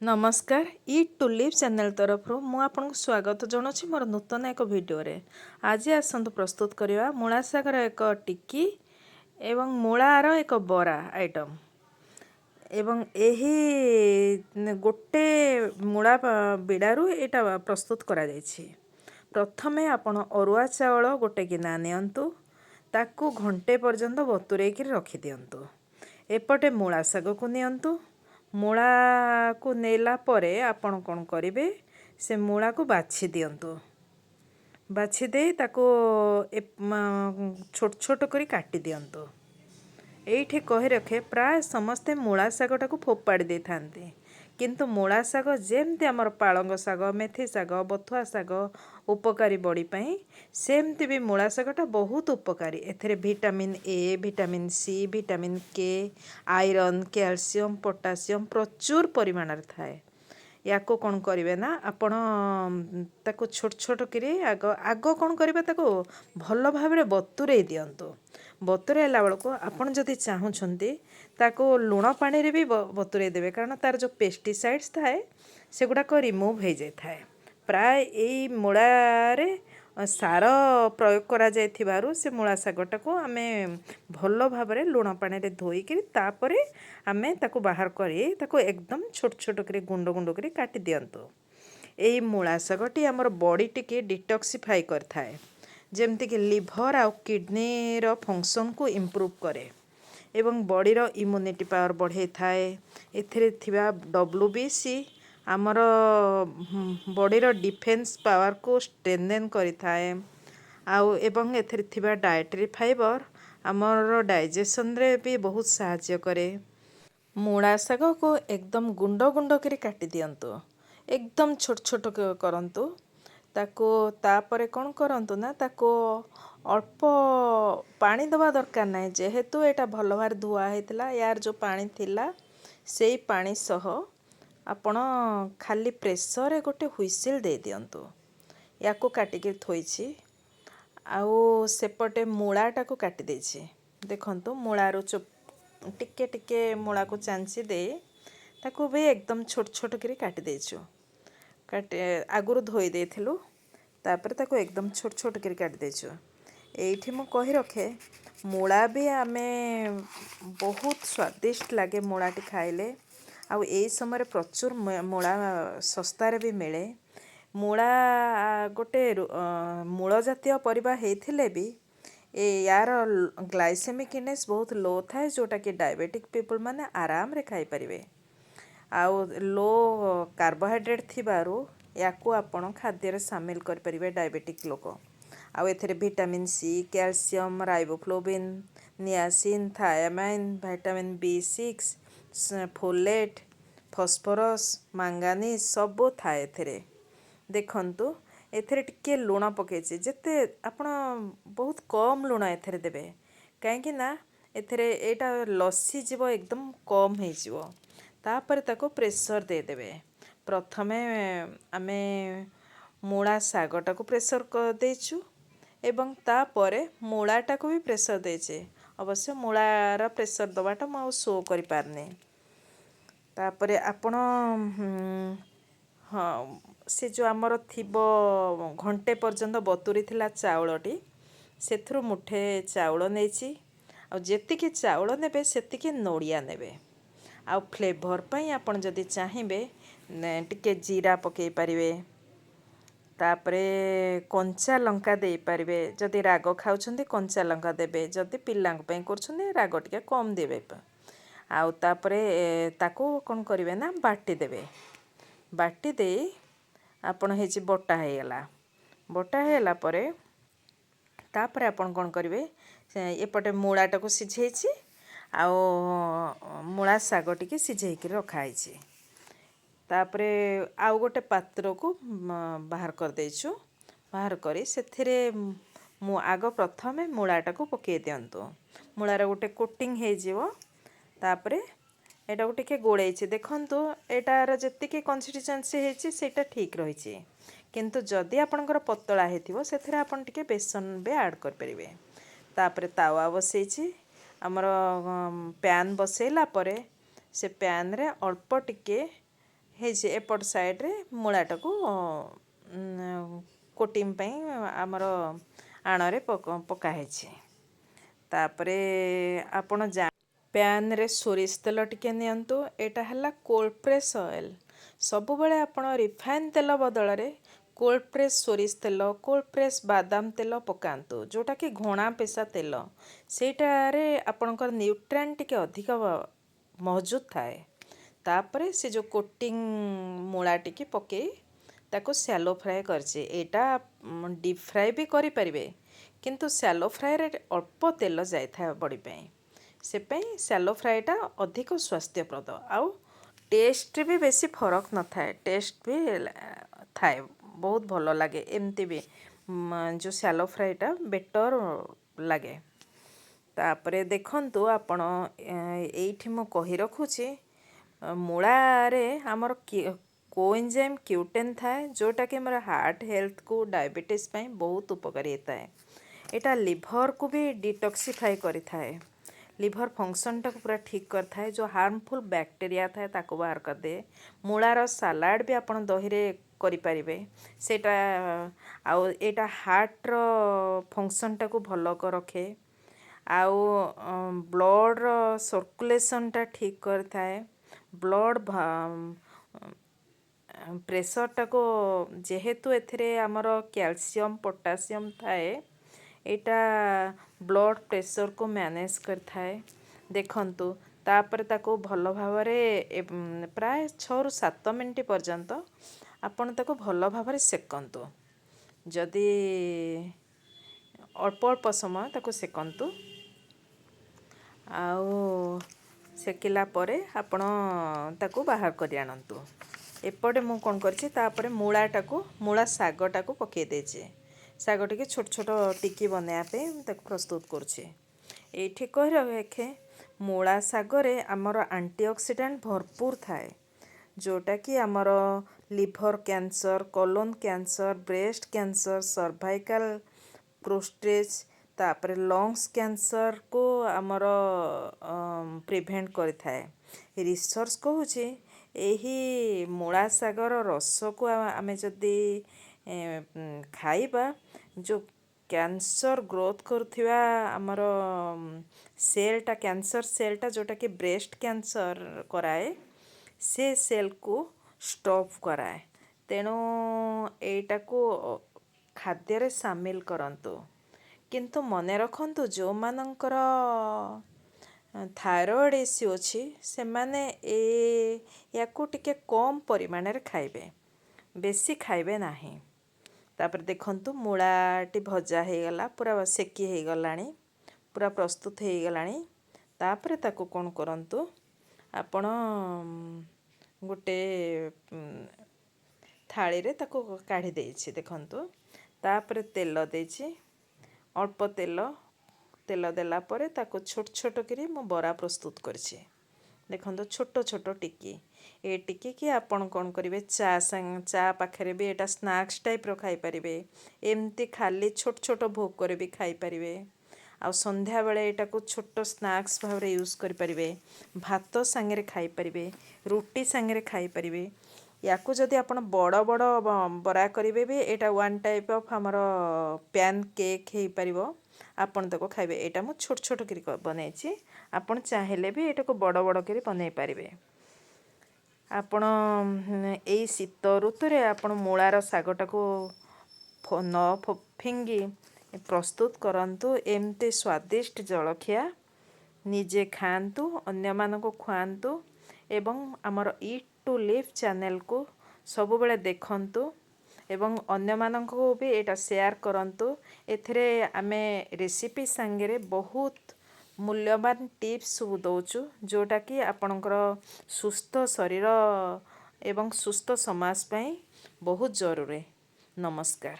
नमस्कार ईट to live channel तरफ मु आपन स्वागत जनावि मोर नूतन एक भिडियो रे। आज आसतु प्रस्तुत करवा मूला शागर एक टिक्की एवं मूलार एक बरा आइटम एवं यही गोटे मूला बिड़ारू यहाँ प्रस्तुत करा जायछि। प्रथमे आपण अरुआ चावल गोटे गिना नियंतु ताकू घंटे पर्यंत बतुरेकी रखी दियंतु। एपटे मूला शाग को नियंतु। मूला को नेला परे आपण कौन करेंगे से मूला को बाछि दियंतु। बाछि दे ताको छोट छोट करी काटी दियंतु। एठी कहि रखे प्राय समस्ते मूला शागटा को फोपाड़ी दे थांती, किंतु मूला शाग जेमती आमर पालंग शाग, मेथी शाग, बथुआ शाग उपकारी बॉडी पाई, सेमती भी मूला शागटा बहुत उपकारी। एथरे vitamin A, vitamin C, vitamin K, iron, calcium, potassium प्रचुर परिमाण रे थाए। याको कौन करेंगे ना आपण ताको छोट छोट करी आग कौन करेंगे ताको भल भाव बतुरे दियंतु। बतुरेला बेलू आपड़ जदि चाहूँगी ताको लुण पानी रे भी बतुरे देवे, कारण तार जो पेस्टिसाइड्स थाए सेगुड़ाक रिमूव हो जाए। प्राय यही मूलारे सार प्रयोग करा जायथिबारु से मूला शागटा को आमे भल भाव लुण पानी रे धोईकरी तापरे आमे ताको बाहर करी ताको एकदम छोट छोट करी गुंड गुंड करी काटी दियंतु। एई मूला शागटी आमर बॉडी टिके डिटॉक्सिफाई करथाए, जेमती कि लिभर आ किडनी रो फंक्शन को इम्प्रूव करे एवं बॉडीर इम्यूनिटी पावर बढ़े थाए। एथिरे थिबा WBC आमर बॉडीर डिफेन्स पावर को स्ट्रेंथेन करिथाए। आउ एवं एथिरे थिबा डाइटरी फाइबर आमर डाइजेशन रे भी बहुत सहायता करे। मूला शाग को एकदम गुंड गुंड करी काटी दियंतु, एकदम छोट छोट करंतु। ताको तापरे कौन करंतु ना ताको अल्प पानी दबा दरकार नहीं, जेहेतु एटा भल भार धुआ होता यार जो पानी थिला सेई पानी सह आपण खाली प्रेसर रे गोटे हुइसिल दे दियंतु। याको काटिकी थोइछि आउ सेपटे मूलाटा को काटी देछि। देखंतु मूलारो टिके टिके मूला को चांची दे ताको भी एकदम छोट छोट करी काटी देछु। काटे आगुरु धोई देथिलु तापर ताको एकदम छोट छोट करी काटी देछु। एठी मु कहि रखे मूला भी आमे बहुत स्वादिष्ट लागे मूलाटी खाइले। आउ एई समय प्रचुर मूला सस्ता रे भी मिले। मूला गोटे मूल जातीय परिबा हेथिले भी यार ग्लाइसेमिक इंडेक्स बहुत लो थाए, जोटा कि डायबिटिक पीपल माने आराम रे खाई परिबे। आउ लो कार्बोहाइड्रेट थिबारु याकू आपण खाद्य रे शामिल कर परिबे डायबिटिक लोक। आउ एथरे vitamin C, calcium, riboflavin, niacin, thiamine, vitamin B6, folate, phosphorus, manganese सबो थाए एथरे। देखंतु एथरे टिके लुण पकेछि, जेते आपण बहुत कम लुण एथरे देबे, काहेकि ना एथरे एटा लस्सी जीव एकदम कम हे जीव। तापर ताको प्रेशर दे देबे। प्रथमे आमे मूला शागटा को प्रेशर कर देछु एवं तापरे मूलाटा को भी प्रेशर देचे। अवश्य मूलार प्रेशर दबाटा मु शो करि पारने। तापरे आपण हाँ से जो आमर थिबो घंटे पर्यंत बतुरी थिला चाउलटी सेथुरु मुठे चाउल नेछि। आ जेतिकी चाउल नेबे सेतिकी नोड़िया नेबे। आ फ्लेवर पई आपण जदि चाहिबे टिके जीरा पकेई पारिबे। तापरे कंचा लंका दे पारिबे, जदि राग खाउछन्ते कंचा लंका देबे, जदि पिल्लांक पई करछन्ते राग टिके कम देबे। आउ तापरे ताको कौन करेंगे ना बाटी देवे। बाटी दे आपण हेची बटा हेगला। बटा हेला परे तापरे आपण कौन करेंगे एपटे मूलाटा को सिझेछि आउ मूला शाग टिके सिझेइकि रखाइछि। तापरे आउ गोटे पात्र को बाहर कर देछु। बाहर करी सेथिरे मु आग प्रथमे मूलाटा को पके दियंतु। मूलार गोटे कोटिंग हे जिवो। तापरे एटा को टिके गोळेछि। देखंतु एटार जेतिके कंसिस्टेंसी हेछि सेटा ठीक रहिछि, किंतु जदि आपनकर पतला हेथिबो सेथिरे आपन टिके बेसन बे ऐड कर परिबे। तापरे तावा बसैछि। हमर पैन बसैला परे से पैन रे अल्प टिके ହେଇଛି ଏପଟ ସାଇଡ଼୍ରେ ମୂଳାଟାକୁ କୋଟିଂ ପାଇଁ ଆମର ଆଣରେ ପକା ହେଇଛି। ତାପରେ ଆପଣ ପ୍ୟାନ୍ରେ ସୋରିଷ ତେଲ ଟିକେ ନିଅନ୍ତୁ। ଏଇଟା ହେଲା କୋଲ୍ଡ ପ୍ରେସ୍ ଅଏଲ୍। ସବୁବେଳେ ଆପଣ ରିଫାଇନ୍ ତେଲ ବଦଳରେ କୋଲ୍ଡ ପ୍ରେସ୍ ସୋରିଷ ତେଲ, କୋଲ୍ଡ ପ୍ରେସ୍ ବାଦାମ ତେଲ ପକାନ୍ତୁ, ଯେଉଁଟାକି ଘଣା ପେଶା ତେଲ। ସେଇଟାରେ ଆପଣଙ୍କର ନ୍ୟୁଟ୍ରାନ୍ ଟିକେ ଅଧିକ ମହଜୁଦ ଥାଏ। ତାପରେ ସେ ଯେଉଁ କୋଟିଂ ମୂଳା ଟିକେ ପକାଇ ତାକୁ ସ୍ୟାଲୋ ଫ୍ରାଏ କରିଛି। ଏଇଟା ଡିପ୍ ଫ୍ରାଏ ବି କରିପାରିବେ, କିନ୍ତୁ ସ୍ୟାଲୋ ଫ୍ରାଏରେ ଅଳ୍ପ ତେଲ ଯାଇଥାଏ ବଡ଼ି ପାଇଁ। ସେପାଇଁ ସ୍ୟାଲୋ ଫ୍ରାଏଟା ଅଧିକ ସ୍ୱାସ୍ଥ୍ୟପ୍ରଦ, ଆଉ ଟେଷ୍ଟ ବି ବେଶୀ ଫରକ ନଥାଏ। ଟେଷ୍ଟ ବି ଥାଏ, ବହୁତ ଭଲ ଲାଗେ। ଏମିତି ବି ଯେଉଁ ସ୍ୟାଲୋ ଫ୍ରାଏଟା ବେଟର୍ ଲାଗେ। ତାପରେ ଦେଖନ୍ତୁ ଆପଣ, ଏଇଠି ମୁଁ କହି ରଖୁଛି, ମୂଳାରେ ଆମର କୋଏଞ୍ଜାଇମ୍ କ୍ୟୁଟେନ୍ ଥାଏ, ଯେଉଁଟାକି ଆମର ହାର୍ଟ ହେଲ୍ଥକୁ, ଡାଇବେଟିସ୍ ପାଇଁ ବହୁତ ଉପକାରୀ ହେଇଥାଏ। ଏଇଟା ଲିଭରକୁ ବି ଡିଟକ୍ସିଫାଇ କରିଥାଏ। ଲିଭର ଫଙ୍କସନ୍ଟାକୁ ପୁରା ଠିକ୍ କରିଥାଏ। ଯେଉଁ ହାର୍ମଫୁଲ୍ ବ୍ୟାକ୍ଟେରିଆ ଥାଏ ତାକୁ ବାହାର କରିଦିଏ। ମୂଳାର ସାଲାଡ଼ ବି ଆପଣ ଦହିରେ କରିପାରିବେ ସେଇଟା। ଆଉ ଏଇଟା ହାର୍ଟର ଫଙ୍କସନ୍ଟାକୁ ଭଲ ରଖେ। ଆଉ ବ୍ଲଡ଼ର ସର୍କୁଲେସନ୍ଟା ଠିକ୍ କରିଥାଏ। ବ୍ଲଡ଼ ପ୍ରେସରଟାକୁ, ଯେହେତୁ ଏଥିରେ ଆମର କ୍ୟାଲସିୟମ୍ ପଟାସିୟମ୍ ଥାଏ, ଏଇଟା ବ୍ଲଡ଼ ପ୍ରେସରକୁ ମ୍ୟାନେଜ୍ କରିଥାଏ। ଦେଖନ୍ତୁ, ତାପରେ ତାକୁ ଭଲ ଭାବରେ ପ୍ରାୟ 6ରୁ 7 ମିନିଟ୍ ପର୍ଯ୍ୟନ୍ତ ଆପଣ ତାକୁ ଭଲ ଭାବରେ ସେକନ୍ତୁ। ଯଦି ଅଳ୍ପ ଅଳ୍ପ ସମୟ ତାକୁ ସେକନ୍ତୁ। ଆଉ ସେକିଲା ପରେ ଆପଣ ତାକୁ ବାହାର କରି ଆଣନ୍ତୁ। ଏପଟେ ମୁଁ କ'ଣ କରିଛି, ତାପରେ ମୂଳା ଶାଗଟାକୁ ପକାଇ ଦେଇଛି। ଶାଗ ଟିକେ ଛୋଟ ଛୋଟ ଟିକି ବନେଇବା ପାଇଁ ମୁଁ ତାକୁ ପ୍ରସ୍ତୁତ କରୁଛି। ଏଇଠି କହି ରଖେ, ମୂଳା ଶାଗରେ ଆମର ଆଣ୍ଟିଅକ୍ସିଡାଣ୍ଟ ଭରପୁର ଥାଏ, ଯେଉଁଟାକି ଆମର liver cancer, colon cancer, breast cancer, cervical prostate, ତାପରେ ଲଙ୍ଗସ୍ କ୍ୟାନ୍ସରକୁ ଆମର ପ୍ରିଭେଣ୍ଟ କରିଥାଏ। ରିସର୍ଚ୍ଚ କହୁଛି, ଏହି ମୂଳା ଶାଗର ରସକୁ ଆମେ ଯଦି ଖାଇବା, ଯେଉଁ କ୍ୟାନ୍ସର ଗ୍ରୋଥ୍ କରୁଥିବା ଆମର ସେଲ୍ଟା, କ୍ୟାନ୍ସର ସେଲ୍ଟା ଯେଉଁଟାକି ବ୍ରେଷ୍ଟ କ୍ୟାନ୍ସର କରାଏ, ସେ ସେଲ୍କୁ ଷ୍ଟପ୍ କରାଏ। ତେଣୁ ଏଇଟାକୁ ଖାଦ୍ୟରେ ସାମିଲ କରନ୍ତୁ। କିନ୍ତୁ ମନେ ରଖନ୍ତୁ, ଯେଉଁମାନଙ୍କର ଥାଇରଏଡ଼୍ ଇସ୍ୟୁ ଅଛି, ସେମାନେ ୟାକୁ ଟିକେ କମ୍ ପରିମାଣରେ ଖାଇବେ, ବେଶୀ ଖାଇବେ ନାହିଁ। ତାପରେ ଦେଖନ୍ତୁ, ମୂଳାଟି ଭଜା ହେଇଗଲା, ପୁରା ସେକି ହେଇଗଲାଣି, ପୁରା ପ୍ରସ୍ତୁତ ହେଇଗଲାଣି। ତାପରେ ତାକୁ କ'ଣ କରନ୍ତୁ, ଆପଣ ଗୋଟେ ଥାଳିରେ ତାକୁ କାଢ଼ି ଦେଇଛି। ଦେଖନ୍ତୁ, ତାପରେ ତେଲ ଦେଇଛି, ଅଳ୍ପ ତେଲ ଦେଲା ପରେ ତାକୁ ଛୋଟ ଛୋଟ କରି ମୁଁ ବରା ପ୍ରସ୍ତୁତ କରିଛି। ଦେଖନ୍ତୁ, ଛୋଟ ଛୋଟ ଟିକି। ଏ ଟିକିକି ଆପଣ କ'ଣ କରିବେ, ଚା ପାଖରେ ବି ଏଇଟା ସ୍ନାକ୍ସ ଟାଇପ୍ର ଖାଇପାରିବେ। ଏମିତି ଖାଲି ଛୋଟ ଛୋଟ ଭୋକରେ ବି ଖାଇପାରିବେ। ଆଉ ସନ୍ଧ୍ୟାବେଳେ ଏଇଟାକୁ ଛୋଟ ସ୍ନାକ୍ସ ଭାବରେ ୟୁଜ୍ କରିପାରିବେ। ଭାତ ସାଙ୍ଗରେ ଖାଇପାରିବେ, ରୁଟି ସାଙ୍ଗରେ ଖାଇପାରିବେ। ୟାକୁ ଯଦି ଆପଣ ବଡ଼ ବଡ଼ ବରା କରିବେ ବି, ଏଇଟା ୱାନ୍ ଟାଇପ୍ ଅଫ୍ ଆମର ପ୍ୟାନ୍ କେକ୍ ହେଇପାରିବ। ଆପଣ ତାକୁ ଖାଇବେ। ଏଇଟା ମୁଁ ଛୋଟ ଛୋଟ କରି ବନେଇଛି। ଆପଣ ଚାହିଁଲେ ବି ଏଇଟାକୁ ବଡ଼ ବଡ଼ କରି ବନେଇ ପାରିବେ। ଆପଣ ଏଇ ଶୀତ ଋତୁରେ ଆପଣ ମୂଳାର ଶାଗଟାକୁ ନ ଫିଙ୍ଗି ପ୍ରସ୍ତୁତ କରନ୍ତୁ। ଏମିତି ସ୍ୱାଦିଷ୍ଟ ଜଳଖିଆ ନିଜେ ଖାଆନ୍ତୁ, ଅନ୍ୟମାନଙ୍କୁ ଖୁଆନ୍ତୁ, ଏବଂ ଆମର ଇଟ୍ ଟୁ ଲିଭ୍ ଚ୍ୟାନେଲକୁ ସବୁବେଳେ ଦେଖନ୍ତୁ ଏବଂ ଅନ୍ୟମାନଙ୍କୁ ବି ଏଇଟା ସେୟାର କରନ୍ତୁ। ଏଥିରେ ଆମେ ରେସିପି ସାଙ୍ଗରେ ବହୁତ ମୂଲ୍ୟବାନ ଟିପ୍ସ ସବୁ ଦେଉଛୁ, ଯେଉଁଟାକି ଆପଣଙ୍କର ସୁସ୍ଥ ଶରୀର ଏବଂ ସୁସ୍ଥ ସମାଜ ପାଇଁ ବହୁତ ଜରୁରୀ। ନମସ୍କାର।